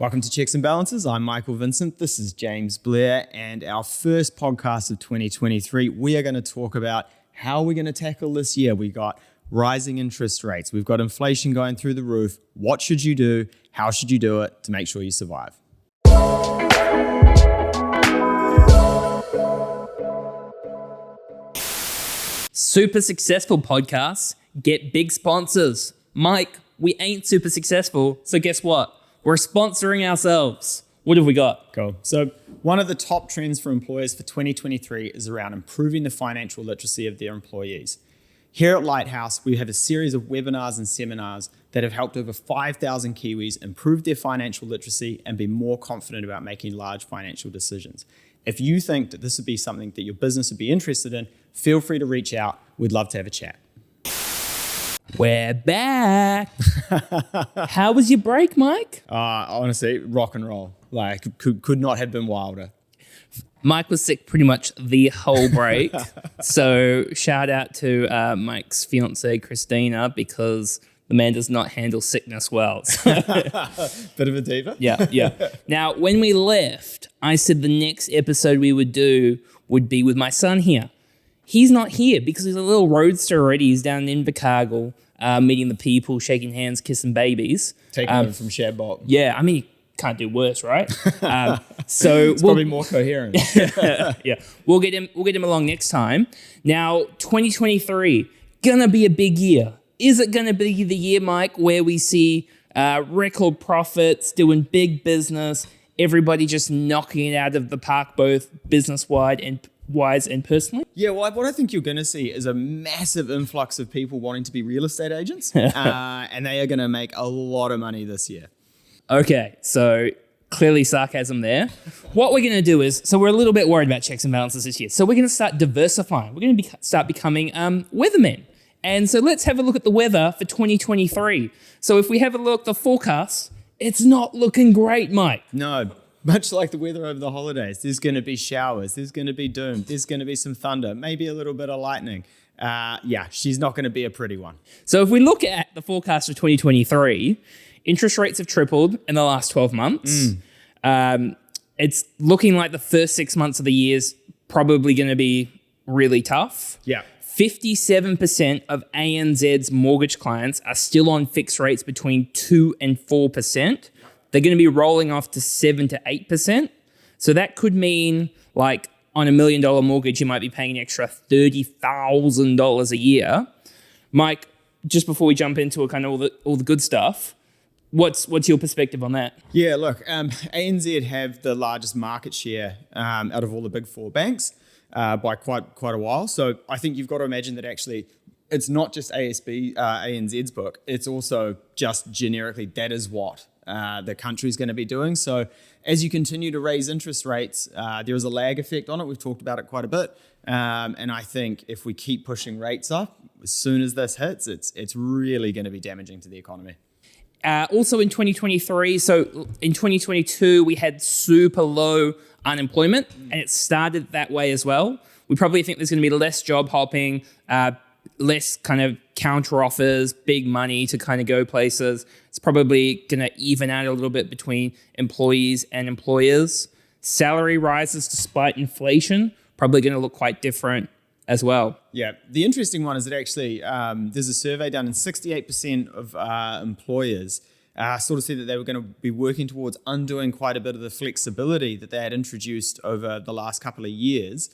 Welcome to Checks and Balances. I'm Michael Vincent. This is James Blair, and our first podcast of 2023, we are going to talk about how we're going to tackle this year. We got rising interest rates. We've got inflation going through the roof. What should you do? How should you do it to make sure you survive? Super successful podcasts get big sponsors. Mike, we ain't super successful, so guess what? We're sponsoring ourselves. What have we got? Cool. So one of the top trends for employers for 2023 is around improving the financial literacy of their employees. Here at Lighthouse, we have a series of webinars and seminars that have helped over 5,000 Kiwis improve their financial literacy and be more confident about making large financial decisions. If you think that this would be something that your business would be interested in, feel free to reach out. We'd love to have a chat. We're back. How was your break, Mike? Honestly, rock and roll. Like, could not have been wilder. Mike was sick pretty much the whole break. So shout out to Mike's fiancée, Christina, because the man does not handle sickness well. Bit of a diva? Yeah. Now, when we left, I said the next episode we would do would be with my son here. He's not here because he's a little roadster already. He's down in Invercargill, meeting the people, shaking hands, kissing babies. Taking over from Shadbot. Yeah, I mean, you can't do worse, right? So it's probably more coherent. Yeah, we'll get him along next time. Now, 2023, gonna be a big year. Is it gonna be the year, Mike, where we see record profits, doing big business, everybody just knocking it out of the park, both business-wide and wise and personally? Yeah, well, what I think you're going to see is a massive influx of people wanting to be real estate agents, and they are going to make a lot of money this year. Okay, so clearly sarcasm there. What we're going to do is, so we're a little bit worried about checks and balances this year, so we're going to start diversifying. We're going to start becoming weathermen. And so let's have a look at the weather for 2023. So if we have a look at the forecast, it's not looking great, Mike. No. Much like the weather over the holidays, there's going to be showers, there's going to be doom, there's going to be some thunder, maybe a little bit of lightning. She's not going to be a pretty one. So if we look at the forecast for 2023, interest rates have tripled in the last 12 months. It's looking like the first 6 months of the year is probably going to be really tough. Yeah. 57% of ANZ's mortgage clients are still on fixed rates between 2 and 4%. They're going to be rolling off to 7 to 8%. So that could mean, like, on $1 million mortgage, you might be paying an extra $30,000 a year. Mike, just before we jump into kind of all the good stuff, what's your perspective on that? Yeah, look, ANZ have the largest market share out of all the big four banks by quite a while. So I think you've got to imagine that actually it's not just ANZ's book. It's also just generically that is what the country's going to be doing. So as you continue to raise interest rates, there is a lag effect on it. We've talked about it quite a bit. And I think if we keep pushing rates up, as soon as this hits, it's really going to be damaging to the economy. Also in 2023, so in 2022, we had super low unemployment, and it started that way as well. We probably think there's going to be less job hopping, less kind of counter offers, big money to kind of go places. It's probably going to even out a little bit between employees and employers. Salary rises despite inflation, probably going to look quite different as well. Yeah, the interesting one is that actually there's a survey done and 68% of employers sort of said that they were going to be working towards undoing quite a bit of the flexibility that they had introduced over the last couple of years.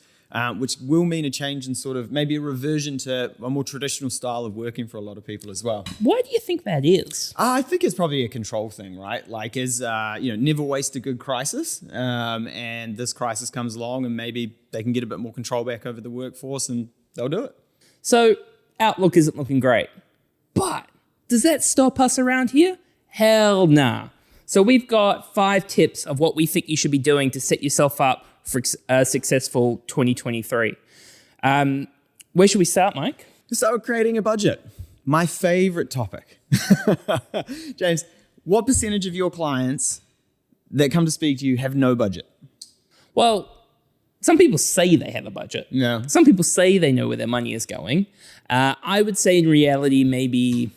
Which will mean a change in sort of maybe a reversion to a more traditional style of working for a lot of people as well. Why do you think that is? I think it's probably a control thing, right? Like, never waste a good crisis. And this crisis comes along and maybe they can get a bit more control back over the workforce and they'll do it. So outlook isn't looking great. But does that stop us around here? Hell nah. So we've got 5 tips of what we think you should be doing to set yourself up for a successful 2023. Where should we start, Mike? So creating a budget. My favorite topic. James, what percentage of your clients that come to speak to you have no budget? Well, some people say they have a budget. Yeah. Some people say they know where their money is going. I would say in reality, maybe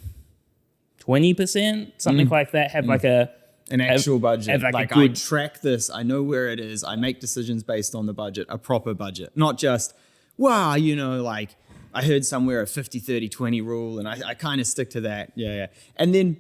20%, something like that, have like a An actual budget. have like a Like good- I track this. I know where it is. I make decisions based on the budget, a proper budget, not just, wow, like I heard somewhere a 50, 30, 20 rule and I kind of stick to that. Yeah. And then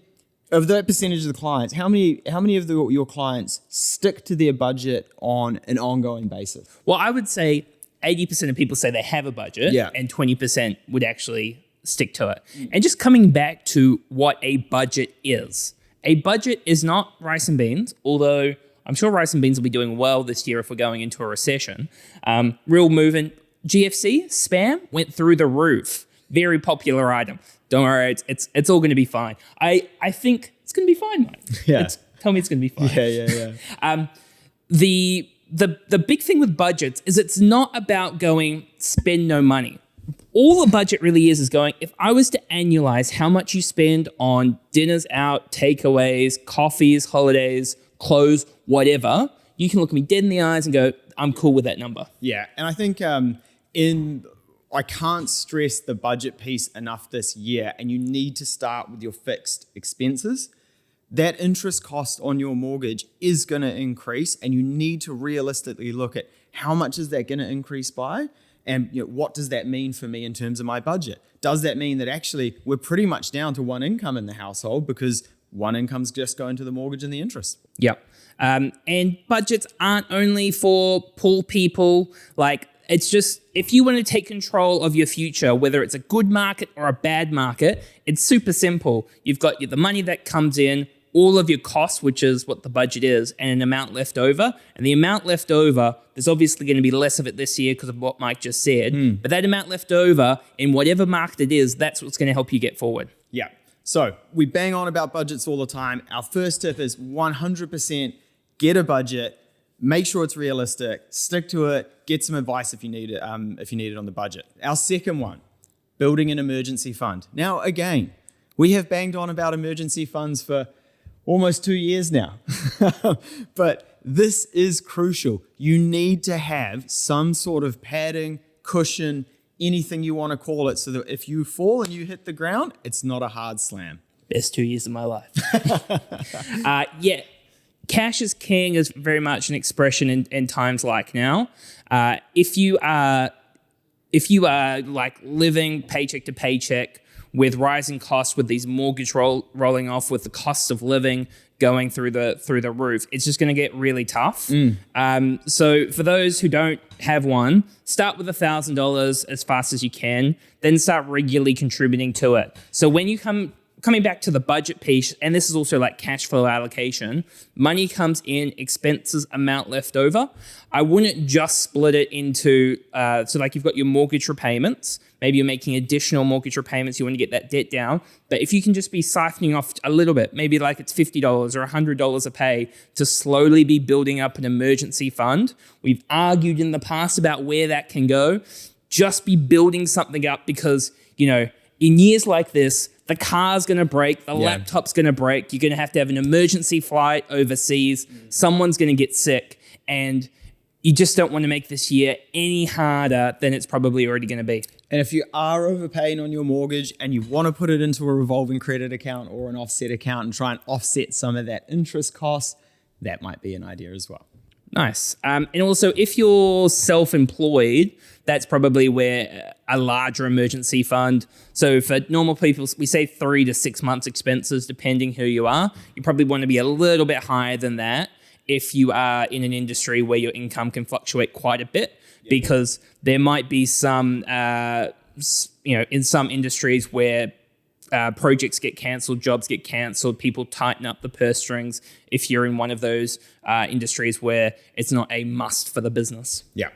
of that percentage of the clients, how many of your clients stick to their budget on an ongoing basis? Well, I would say 80% of people say they have a budget, and 20% would actually stick to it. And just coming back to what a budget is. A budget is not rice and beans, although I'm sure rice and beans will be doing well this year if we're going into a recession. Real moving. GFC, spam, went through the roof. Very popular item. Don't worry, it's all going to be fine. I think it's going to be fine, mate. Yeah. Tell me it's going to be fine. Yeah. The big thing with budgets is it's not about going spend no money. All a budget really is going, if I was to annualize how much you spend on dinners out, takeaways, coffees, holidays, clothes, whatever, you can look me dead in the eyes and go, I'm cool with that number. Yeah. And I think I can't stress the budget piece enough this year, and you need to start with your fixed expenses. That interest cost on your mortgage is going to increase, and you need to realistically look at how much is that going to increase by, and what does that mean for me in terms of my budget? Does that mean that actually we're pretty much down to one income in the household because one income's just going to the mortgage and the interest? Yep. And budgets aren't only for poor people. Like, it's just, if you want to take control of your future, whether it's a good market or a bad market, it's super simple. You've got the money that comes in, all of your costs, which is what the budget is, and an amount left over. And the amount left over, there's obviously going to be less of it this year because of what Mike just said. But that amount left over in whatever market it is, that's what's going to help you get forward. Yeah. So we bang on about budgets all the time. Our first tip is 100% get a budget. Make sure it's realistic, stick to it, get some advice if you need it on the budget. Our second one, building an emergency fund. Now, again, we have banged on about emergency funds for almost 2 years now, but this is crucial. You need to have some sort of padding, cushion, anything you want to call it, so that if you fall and you hit the ground, it's not a hard slam. Best 2 years of my life. Cash is king is very much an expression in times like now. If you are like living paycheck to paycheck with rising costs, with these mortgage rolling off, with the cost of living going through the roof, it's just going to get really tough. So for those who don't have one, start with $1,000 as fast as you can, then start regularly contributing to it. So when you coming back to the budget piece, and this is also like cash flow allocation, money comes in, expenses, amount left over. I wouldn't just split it into, so like you've got your mortgage repayments, maybe you're making additional mortgage repayments, you want to get that debt down. But if you can just be siphoning off a little bit, maybe like it's $50 or $100 a pay to slowly be building up an emergency fund. We've argued in the past about where that can go. Just be building something up because, in years like this, the car's going to break, the laptop's going to break, you're going to have an emergency flight overseas, someone's going to get sick, and you just don't want to make this year any harder than it's probably already going to be. And if you are overpaying on your mortgage and you want to put it into a revolving credit account or an offset account and try and offset some of that interest cost, that might be an idea as well. Nice. And also, if you're self-employed, that's probably where a larger emergency fund. So for normal people, we say 3 to 6 months expenses, depending who you are. You probably want to be a little bit higher than that if you are in an industry where your income can fluctuate quite a bit, because there might be some, in some industries where projects get cancelled, jobs get cancelled, people tighten up the purse strings if you're in one of those industries where it's not a must for the business. Yeah.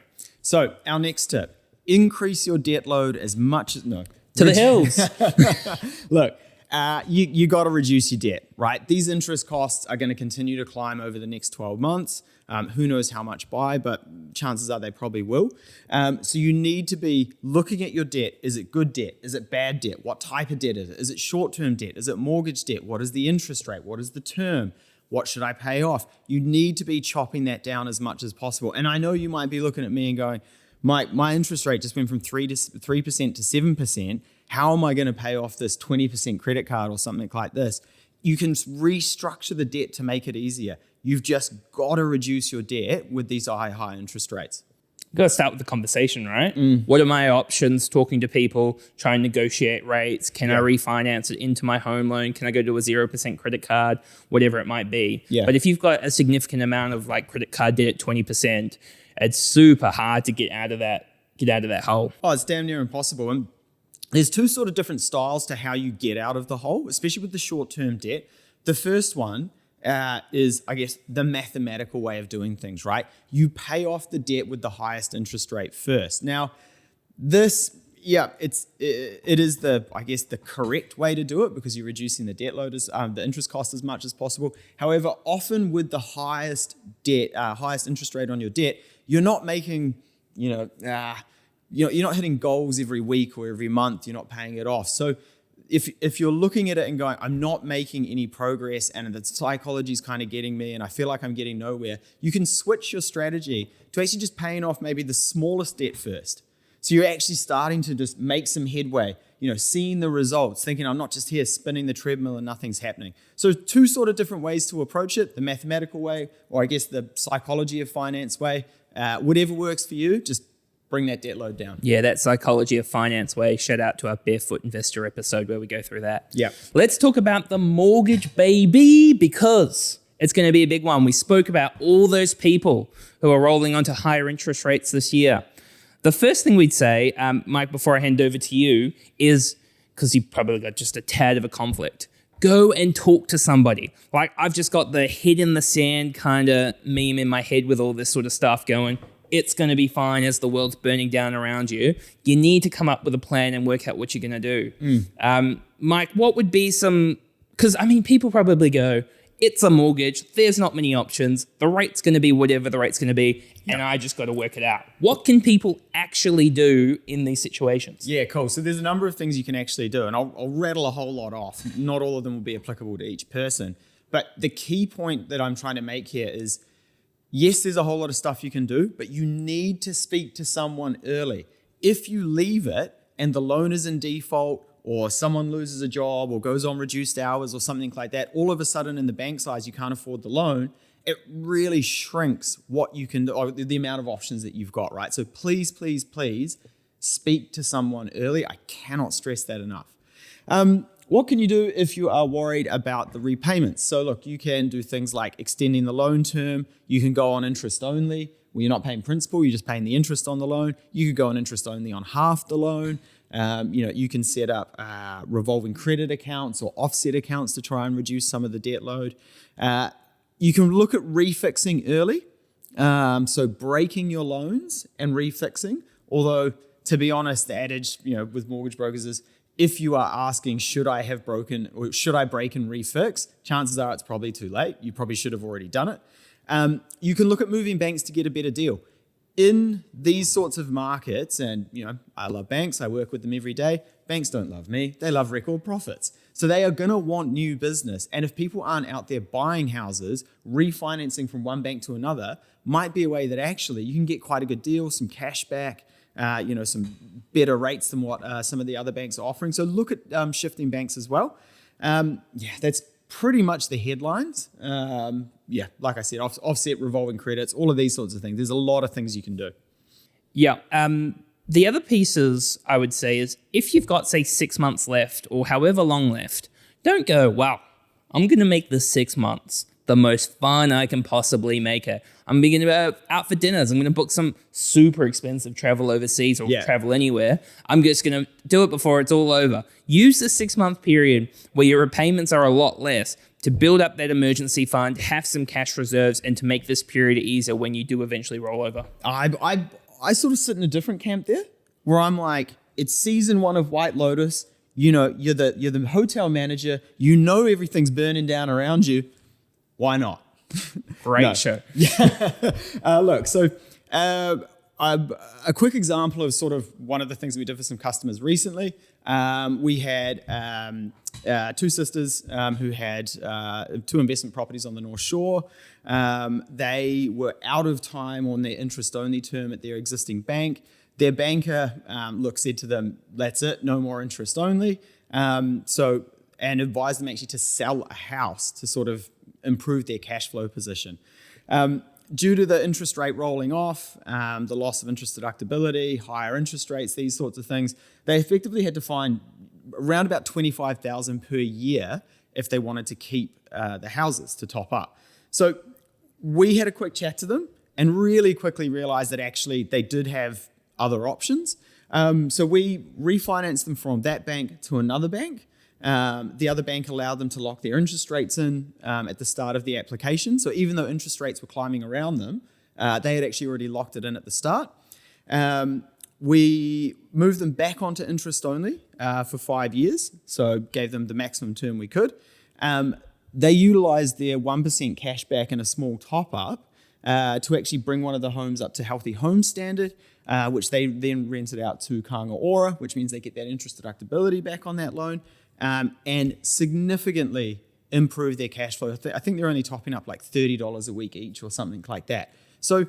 So our next tip, increase your debt load as much as, no. To the hills. Look, you got to reduce your debt, right? These interest costs are going to continue to climb over the next 12 months. Who knows how much by, but chances are they probably will. So you need to be looking at your debt. Is it good debt? Is it bad debt? What type of debt is it? Is it short-term debt? Is it mortgage debt? What is the interest rate? What is the term? What should I pay off? You need to be chopping that down as much as possible. And I know you might be looking at me and going, my interest rate just went from 3% to 7%. How am I going to pay off this 20% credit card or something like this? you can restructure the debt to make it easier. You've just got to reduce your debt with these high interest rates. Got to start with the conversation, right? What are my options? Talking to people, trying to negotiate rates. Can I refinance it into my home loan? Can I go to a 0% credit card? Whatever it might be. Yeah. But if you've got a significant amount of like credit card debt at 20%, it's super hard to get out of that hole. Oh, it's damn near impossible. And there's two sort of different styles to how you get out of the hole, especially with the short-term debt. The first one is, I guess, the mathematical way of doing things, right? You pay off the debt with the highest interest rate first. Now, this, it is the correct way to do it because you're reducing the debt load, the interest cost as much as possible. However, often with the highest interest rate on your debt, you're not making, you're not hitting goals every week or every month. You're not paying it off. So if you're looking at it and going, I'm not making any progress and the psychology is kind of getting me and I feel like I'm getting nowhere, you can switch your strategy to actually just paying off maybe the smallest debt first. So you're actually starting to just make some headway, seeing the results, thinking I'm not just here spinning the treadmill and nothing's happening. So two sort of different ways to approach it, the mathematical way, or I guess the psychology of finance way. Whatever works for you, just bring that debt load down. Yeah, that psychology of finance way. Shout out to our Barefoot Investor episode where we go through that. Yeah. Let's talk about the mortgage, baby, because it's going to be a big one. We spoke about all those people who are rolling onto higher interest rates this year. The first thing we'd say, Mike, before I hand over to you, is, because you've probably got just a tad of a conflict, go and talk to somebody. Like, I've just got the head in the sand kind of meme in my head with all this sort of stuff going. It's going to be fine as the world's burning down around you. You need to come up with a plan and work out what you're going to do. Mike, what would be some... Because, people probably go, it's a mortgage. There's not many options. The rate's going to be whatever the rate's going to be, and I just got to work it out. What can people actually do in these situations? Yeah, cool. So there's a number of things you can actually do, and I'll rattle a whole lot off. Not all of them will be applicable to each person. But the key point that I'm trying to make here is, yes, there's a whole lot of stuff you can do, but you need to speak to someone early. If you leave it and the loan is in default or someone loses a job or goes on reduced hours or something like that, all of a sudden in the bank size, you can't afford the loan, it really shrinks what you can do, or the amount of options that you've got, right? So please, please, please speak to someone early. I cannot stress that enough. What can you do if you are worried about the repayments? So look, you can do things like extending the loan term. You can go on interest only, where you're not paying principal, you're just paying the interest on the loan. You could go on interest only on half the loan. You can set up revolving credit accounts or offset accounts to try and reduce some of the debt load. You can look at refixing early. So breaking your loans and refixing. Although, to be honest, the adage, with mortgage brokers is, if you are asking, should I break and refix? Chances are it's probably too late. You probably should have already done it. You can look at moving banks to get a better deal. In these sorts of markets, and I love banks, I work with them every day. Banks don't love me, they love record profits. So they are gonna want new business. And if people aren't out there buying houses, refinancing from one bank to another might be a way that actually you can get quite a good deal, some cash back, some better rates than what some of the other banks are offering. So look at shifting banks as well. That's pretty much the headlines. Like I said, offset, revolving credits, all of these sorts of things. There's a lot of things you can do. Yeah. The other pieces I would say is if you've got, say, 6 months left or however long left, don't go, wow, I'm going to make this 6 months the most fun I can possibly make it. I'm going to go out for dinners. I'm going to book some super expensive travel overseas or travel anywhere. I'm just going to do it before it's all over. Use the 6 month period where your repayments are a lot less to build up that emergency fund, have some cash reserves, and to make this period easier when you do eventually roll over. I sort of sit in a different camp there where I'm like, it's season 1 of White Lotus. You're the hotel manager. Everything's burning down around you. Why not? Great show. Look, so a quick example of sort of one of the things we did for some customers recently. We had 2 sisters who had 2 investment properties on the North Shore. They were out of time on their interest-only term at their existing bank. Their banker, said to them, that's it, no more interest only. So and advised them actually to sell a house to sort of improve their cash flow position. Due to the interest rate rolling off, the loss of interest deductibility, higher interest rates, these sorts of things, they effectively had to find around about $25,000 per year if they wanted to keep the houses to top up. So we had a quick chat to them and really quickly realized that actually they did have other options. So we refinanced them from that bank to another bank. The other bank allowed them to lock their interest rates in at the start of the application. So even though interest rates were climbing around them, they had actually already locked it in at the start. We moved them back onto interest only for 5 years, so gave them the maximum term we could. They utilized their 1% cash back and a small top up to actually bring one of the homes up to healthy home standard, which they then rented out to Kāinga Ora, which means they get that interest deductibility back on that loan, and significantly improve their cash flow. I think they're only topping up like $30 a week each or something like that. So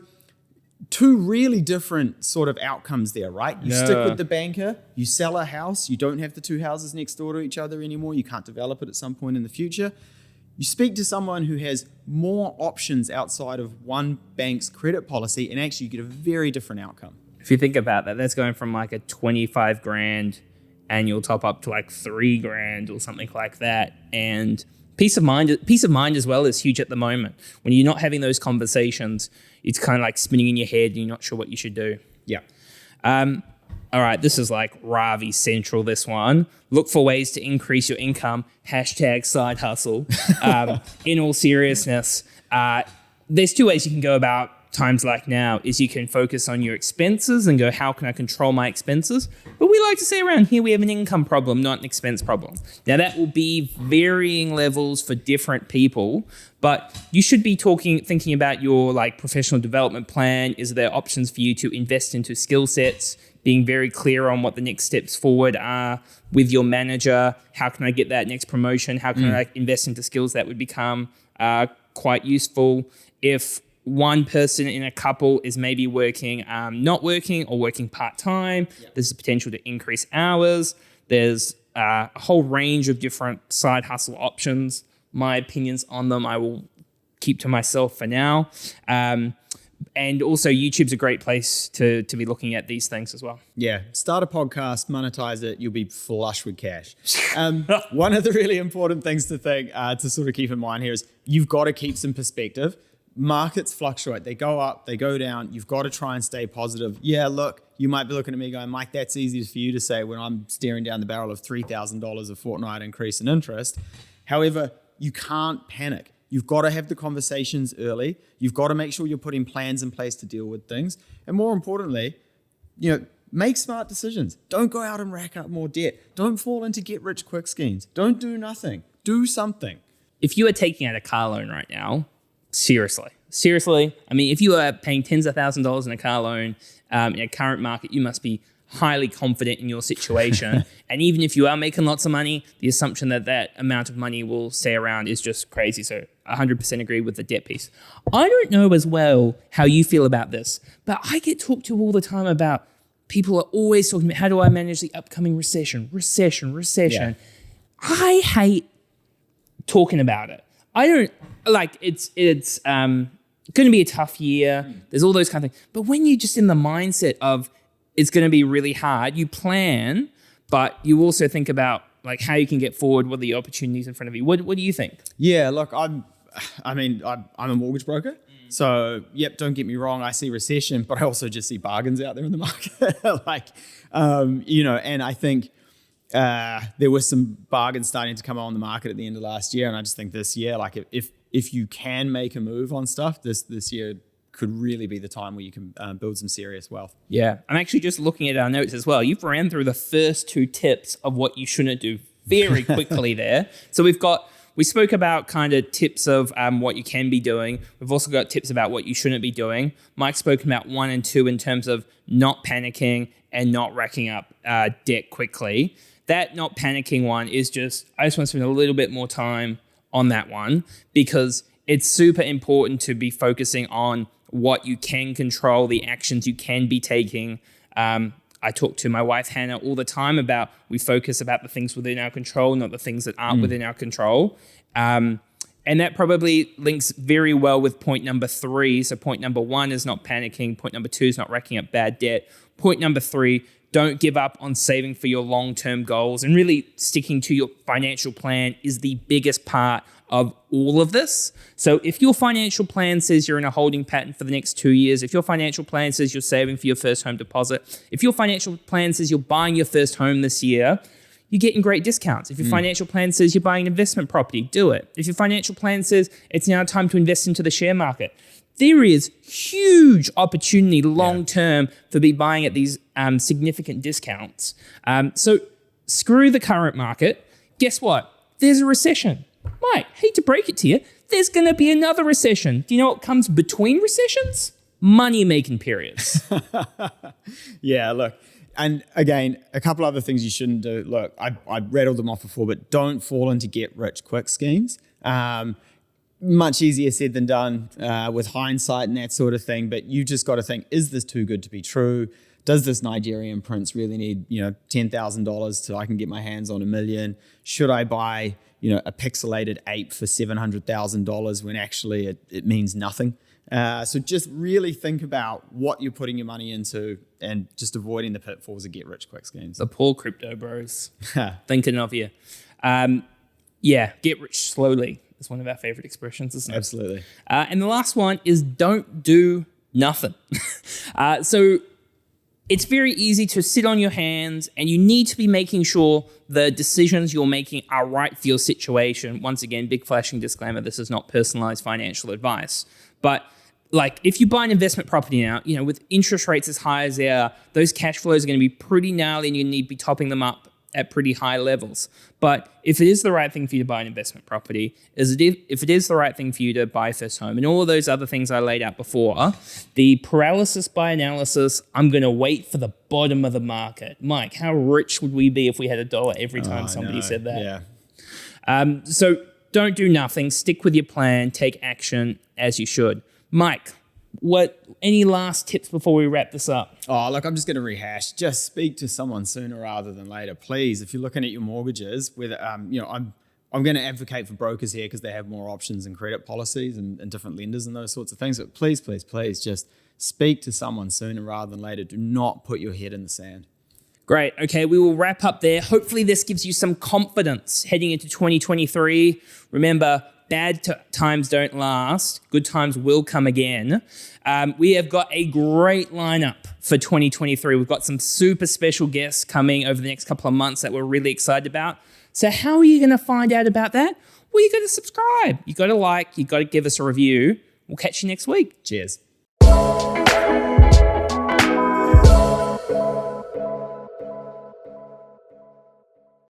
two really different sort of outcomes there, right? You stick with the banker, you sell a house, you don't have the two houses next door to each other anymore, you can't develop it at some point in the future. You speak to someone who has more options outside of one bank's credit policy and actually you get a very different outcome. If you think about that, that's going from like a 25 grand annual top up to like 3 grand or something like that. And peace of mind as well is huge at the moment. When you're not having those conversations, it's kind of like spinning in your head and you're not sure what you should do. Yeah. All right, this is like Ravi Central, this one. Look for ways to increase your income, #side hustle. In all seriousness, there's two ways you can go about times like now is you can focus on your expenses and go, how can I control my expenses? But we like to say around here, we have an income problem, not an expense problem. Now that will be varying levels for different people, but you should be thinking about your like professional development plan. Is there options for you to invest into skill sets? Being very clear on what the next steps forward are with your manager. How can I get that next promotion? How can I invest into skills that would become quite useful? If one person in a couple is maybe working, not working or working part-time, there's the potential to increase hours. There's a whole range of different side hustle options. My opinions on them, I will keep to myself for now. And also YouTube's a great place to be looking at these things as well. Yeah, start a podcast, monetize it, you'll be flush with cash. One of the really important things to think, to sort of keep in mind here is you've got to keep some perspective. Markets fluctuate. They go up, they go down. You've got to try and stay positive. Yeah, look, you might be looking at me going, Mike, that's easy for you to say when I'm staring down the barrel of $3,000 a fortnight increase in interest. However, you can't panic. You've got to have the conversations early. You've got to make sure you're putting plans in place to deal with things. And more importantly, make smart decisions. Don't go out and rack up more debt. Don't fall into get rich quick schemes. Don't do nothing. Do something. If you are taking out a car loan right now, seriously, I mean, if you are paying tens of thousands of dollars in a car loan in a current market, you must be highly confident in your situation. And even if you are making lots of money, the assumption that that amount of money will stay around is just crazy. So 100% agree with the debt piece. I don't know as well how you feel about this, but I get talked to all the time about people are always talking about how do I manage the upcoming recession. Yeah. I hate talking about it. I don't like it's going to be a tough year. There's all those kind of things. But when you're just in the mindset of it's going to be really hard, you plan, but you also think about like how you can get forward, what are the opportunities in front of you. What do you think? Yeah, look, I'm a mortgage broker. So, yep, don't get me wrong. I see recession, but I also just see bargains out there in the market. And I think there was some bargains starting to come on the market at the end of last year. And I just think this year, like if you can make a move on stuff, this year could really be the time where you can build some serious wealth. Yeah. I'm actually just looking at our notes as well. You've ran through the first 2 tips of what you shouldn't do very quickly there. So we spoke about kind of tips of what you can be doing. We've also got tips about what you shouldn't be doing. Mike's spoken about 1 and 2 in terms of not panicking and not racking up debt quickly. That not panicking one is I just want to spend a little bit more time on that one because it's super important to be focusing on what you can control, the actions you can be taking. I I talk to my wife, Hannah, all the time about we focus about the things within our control, not the things that aren't within our control. And that probably links very well with point number 3. So point number 1 is not panicking. Point number 2 is not racking up bad debt. Point number 3, don't give up on saving for your long-term goals. And really sticking to your financial plan is the biggest part of all of this. So if your financial plan says you're in a holding pattern for the next 2 years, if your financial plan says you're saving for your first home deposit, if your financial plan says you're buying your first home this year, you're getting great discounts. If your financial plan says you're buying an investment property, do it. If your financial plan says it's now time to invest into the share market, there is huge opportunity long-term for be buying at these significant discounts. So screw the current market. Guess what? There's a recession. Mike, hate to break it to you, there's going to be another recession. Do you know what comes between recessions? Money-making periods. Yeah, look. And again, a couple other things you shouldn't do. Look, I rattled them off before, but don't fall into get-rich-quick schemes. Much easier said than done with hindsight and that sort of thing. But you just got to think, is this too good to be true? Does this Nigerian prince really need, $10,000 so I can get my hands on $1 million? Should I buy, a pixelated ape for $700,000 when actually it means nothing? So just really think about what you're putting your money into and just avoiding the pitfalls of get-rich-quick schemes. The poor crypto bros thinking of you. Get rich slowly is one of our favorite expressions, isn't it? Absolutely. And the last one is don't do nothing. So it's very easy to sit on your hands, and you need to be making sure the decisions you're making are right for your situation. Once again, big flashing disclaimer, this is not personalized financial advice. But if you buy an investment property now, with interest rates as high as they are, those cash flows are going to be pretty gnarly and you need to be topping them up at pretty high levels. But if it is the right thing for you to buy an investment property, if it is the right thing for you to buy a first home and all of those other things I laid out before, the paralysis by analysis, I'm going to wait for the bottom of the market. Mike, how rich would we be if we had $1 every time somebody said that? Yeah. So don't do nothing. Stick with your plan. Take action as you should. Mike, any last tips before we wrap this up? Oh, look, I'm just going to rehash. Just speak to someone sooner rather than later, please. If you're looking at your mortgages, whether I'm going to advocate for brokers here because they have more options and credit policies and different lenders and those sorts of things. But please, please, please, just speak to someone sooner rather than later. Do not put your head in the sand. Great. Okay, we will wrap up there. Hopefully this gives you some confidence heading into 2023. Remember, bad times don't last. Good times will come again. We have got a great lineup for 2023. We've got some super special guests coming over the next couple of months that we're really excited about. So how are you going to find out about that? Well, you got to subscribe. You got to like. You got to give us a review. We'll catch you next week. Cheers.